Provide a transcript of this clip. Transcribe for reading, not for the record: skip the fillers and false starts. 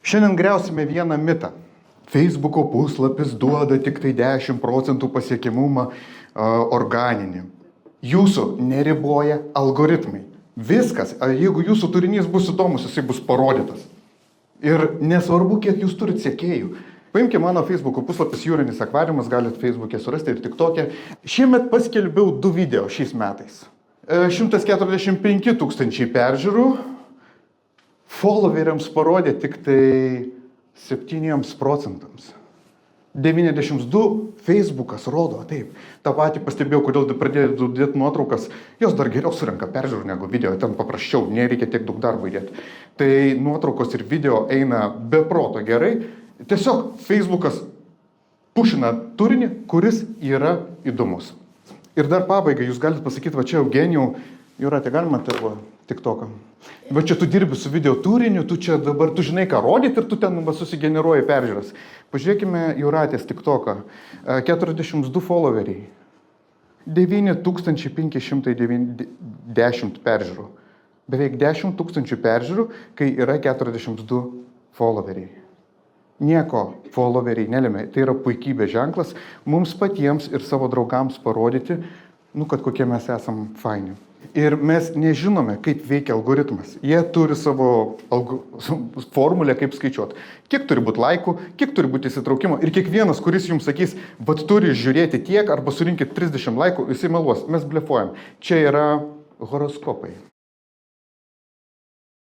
Šiandien griausime vieną mitą. Facebooko puslapis duoda tik tai 10% pasiekimumą organinį. Jūsų neriboja algoritmai. Viskas, jeigu jūsų turinys bus įdomus, jisai bus parodytas. Ir nesvarbu, kiek jūs turit sekėjų. Paimkime mano Facebooko puslapis Jūrinis akvariumas, galite Facebook'e surasti ir TikTok'e. Šiemet paskelbiau 2 video šiais metais. 145 000 peržiūrų. Followeriams parodė tik tai 7%. 92 Facebookas rodo, taip. Ta patį pastebėjau, kodėl pradėjau dėti nuotraukas. Jos dar geriau surenka peržiūrų negu video, ten paprasčiau, nereikia tiek daug darbo įdėti. Tai nuotraukos ir video eina be proto gerai. Tiesiog Facebookas pušina turinį, kuris yra įdomus. Ir dar pabaigai, jūs galite pasakyti, va čia Eugenijau, Jūrate, galima tavo TikToką? Va čia tu dirbi su video turiniu, tu čia dabar, tu žinai ką rodyti ir tu ten susigeneruoji peržiūras. Pažiūrėkime Jūratės TikToką. 42 followeriai. 9510 peržiūrų. Beveik 10 000 peržiūrų, kai yra 42 followeriai. Nieko followeriai nelėmė. Tai yra puikybė ženklas mums patiems ir savo draugams parodyti, kad kokie mes esam faini. Ir mes nežinome, kaip veikia algoritmas. Jie turi savo formulę, kaip skaičiuoti. Kiek turi būti laikų, kiek turi būti įsitraukimo. Ir kiekvienas, kuris jums sakys, bet turi žiūrėti tiek arba surinkit 30 laikų, jisai meluos. Mes blefuojam. Čia yra horoskopai.